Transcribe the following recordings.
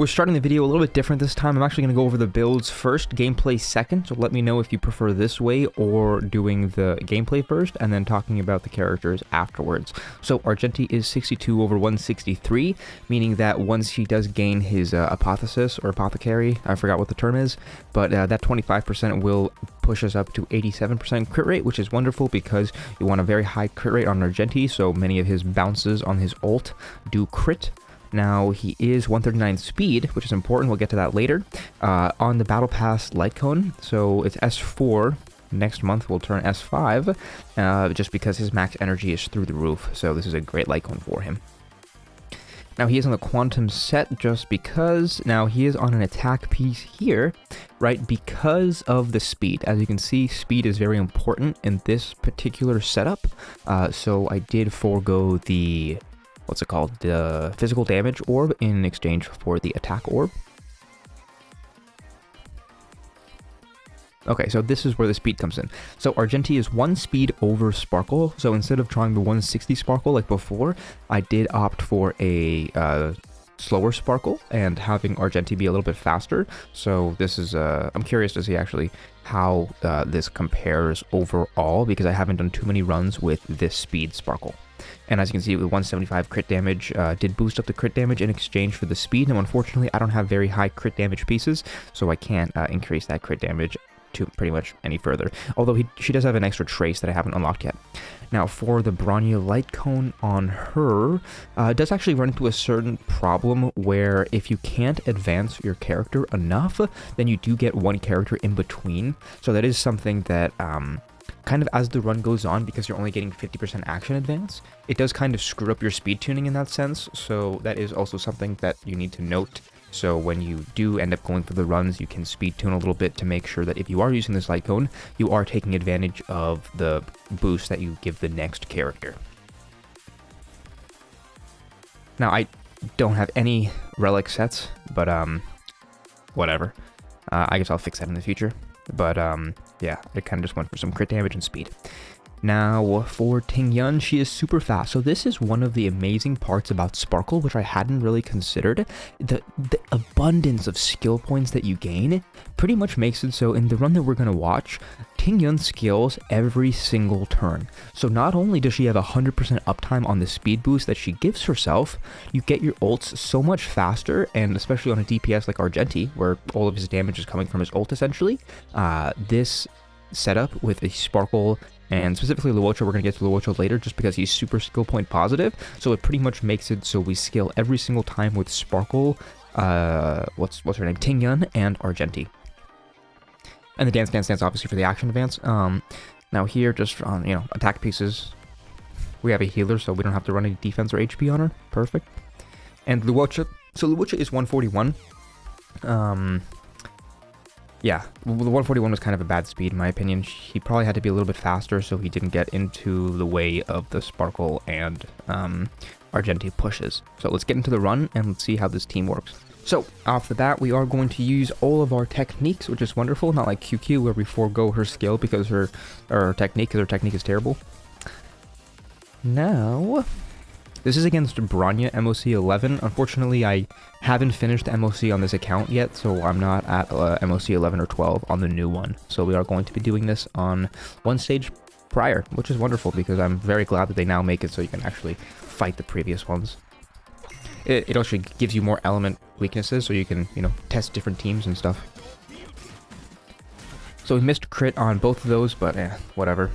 We're starting the video a little bit different this time. I'm actually going to go over the builds first, gameplay second, so let me know if you prefer this way or doing the gameplay first and then talking about the characters afterwards. So Argenti is 62 over 163, meaning that once he does gain his apotheosis or apothecary, I forgot what the term is, but that 25% will push us up to 87% crit rate, which is wonderful because you want a very high crit rate on Argenti, so many of his bounces on his ult do crit. Now, he is 139 speed, which is important. We'll get to that later. On the Battle Pass light cone, so it's S4. Next month, we'll turn S5, just because his max energy is through the roof. So this is a great light cone for him. Now, he is on the quantum set just because. Now, he is on an attack piece here, right, because of the speed. As you can see, speed is very important in this particular setup. So I did forego the... what's it called? The physical damage orb in exchange for the attack orb. Okay, so this is where the speed comes in. So Argenti is 1 speed over Sparkle, so instead of trying the 160 Sparkle like before, I did opt for a slower Sparkle and having Argenti be a little bit faster. So this is, I'm curious to see actually how this compares overall, because I haven't done too many runs with this speed Sparkle. And as you can see, with 175 crit damage, did boost up the crit damage in exchange for the speed. And unfortunately, I don't have very high crit damage pieces, so I can't increase that crit damage to pretty much any further. Although she does have an extra trace that I haven't unlocked yet. Now, for the Bronya light cone on her, it does actually run into a certain problem where if you can't advance your character enough, then you do get one character in between. So that is something that... kind of as the run goes on, because you're only getting 50% action advance, it does kind of screw up your speed tuning in that sense, so that is also something that you need to note. So when you do end up going for the runs, you can speed tune a little bit to make sure that if you are using this light cone, you are taking advantage of the boost that you give the next character. Now, I don't have any relic sets, but whatever. I guess I'll fix that in the future. But, yeah, I kind of just went for some crit damage and speed. Now, for Ting Yun, she is super fast. So this is one of the amazing parts about Sparkle, which I hadn't really considered. The abundance of skill points that you gain pretty much makes it so in the run that we're going to watch, Ting Yun skills every single turn. So not only does she have 100% uptime on the speed boost that she gives herself, you get your ults so much faster, and especially on a DPS like Argenti, where all of his damage is coming from his ult essentially, this setup with a Sparkle, and specifically Luocha, we're going to get to Luocha later just because he's super skill point positive, so it pretty much makes it so we skill every single time with Sparkle, what's her name, Ting Yun, and Argenti. And the dance obviously for the action advance. Now here, just on, you know, attack pieces, we have a healer, so we don't have to run any defense or HP on her. Perfect. And Luocha, so Luocha is 141. Yeah, the 141 was kind of a bad speed in my opinion. He probably had to be a little bit faster so he didn't get into the way of the Sparkle and Argenti pushes. So let's get into the run and let's see how this team works. So, off the bat, we are going to use all of our techniques, which is wonderful, not like QQ where we forego her skill because her technique is terrible. Now, this is against Bronya MOC 11. Unfortunately, I haven't finished MOC on this account yet, so I'm not at MOC 11 or 12 on the new one. So we are going to be doing this on one stage prior, which is wonderful because I'm very glad that they now make it so you can actually fight the previous ones. It actually gives you more element weaknesses, so you can, you know, test different teams and stuff. So we missed crit on both of those, but whatever.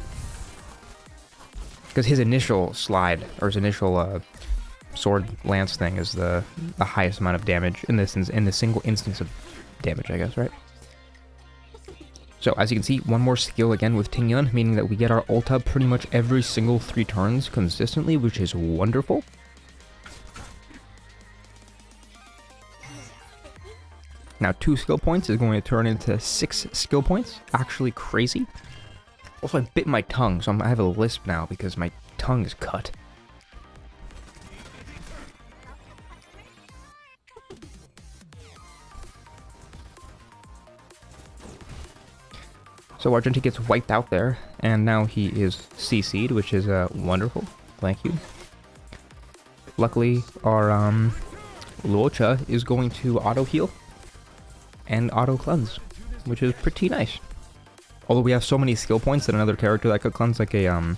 Because his initial slide, or his initial sword lance thing is the highest amount of damage in this in the single instance of damage, I guess, right? So as you can see, one more skill again with Ting Yun, meaning that we get our ult up pretty much every single 3 turns consistently, which is wonderful. Now 2 skill points is going to turn into 6 skill points. Actually crazy. Also, I bit my tongue, so I have a lisp now because my tongue is cut. So Argenti gets wiped out there, and now he is CC'd, which is wonderful. Thank you. Luckily, our Luocha is going to auto-heal and auto-cleanse, which is pretty nice. Although we have so many skill points that another character that could cleanse, like a,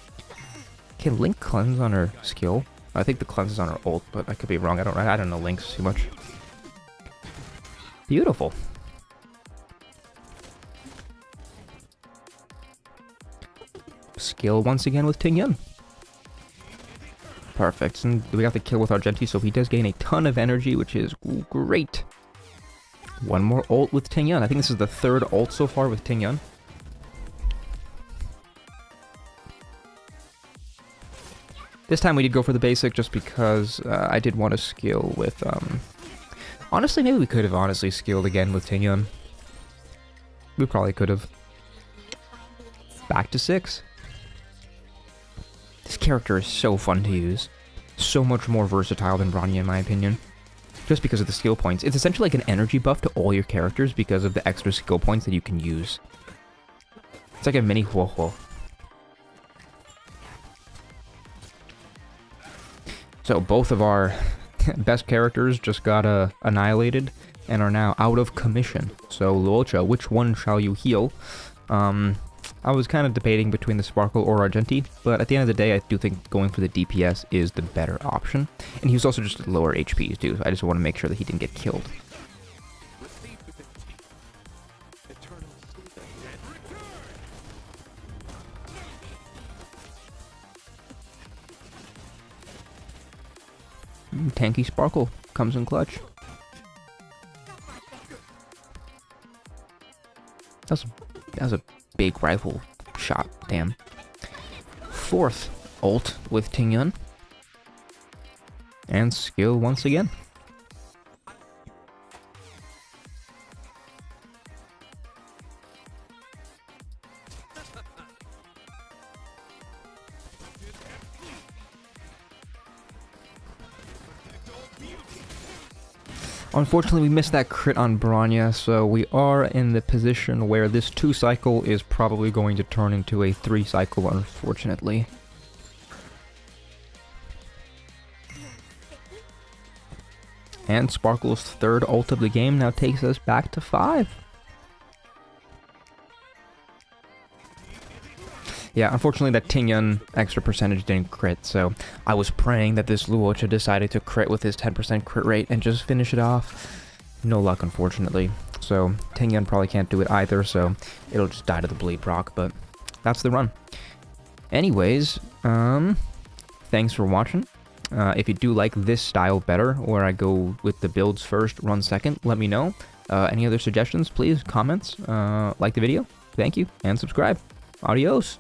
can Link cleanse on her skill? I think the cleanse is on her ult, but I could be wrong. I don't know Link's too much. Beautiful. Skill once again with Ting Yun. Perfect. And we got the kill with Argenti, so he does gain a ton of energy, which is great. One more ult with Ting Yun. I think this is the third ult so far with Ting Yun. This time we did go for the basic just because I did want to skill with, honestly, maybe we could have honestly skilled again with Ting Yun. We probably could have. Back to 6. This character is so fun to use. So much more versatile than Bronya in my opinion. Just because of the skill points. It's essentially like an energy buff to all your characters because of the extra skill points that you can use. It's like a mini Huohuo. So both of our best characters just got annihilated and are now out of commission. So Luocha, which one shall you heal? I was kind of debating between the Sparkle or Argenti, but at the end of the day, I do think going for the DPS is the better option. And he was also just lower HP too, so I just want to make sure that he didn't get killed. Tanky Sparkle comes in clutch. That was a big rifle shot, damn. Fourth ult with Ting Yun. And skill once again. Unfortunately, we missed that crit on Bronya, so we are in the position where this 2-cycle is probably going to turn into a 3-cycle, unfortunately. And Sparkle's third ult of the game now takes us back to 5. Yeah, unfortunately that Ting Yun extra percentage didn't crit, so I was praying that this Luocha decided to crit with his 10% crit rate and just finish it off. No luck, unfortunately. So Ting Yun probably can't do it either, so it'll just die to the bleed proc, but that's the run. Anyways, thanks for watching. If you do like this style better, where I go with the builds first, run second, let me know. Any other suggestions, please, comments, like the video. Thank you, and subscribe. Adios.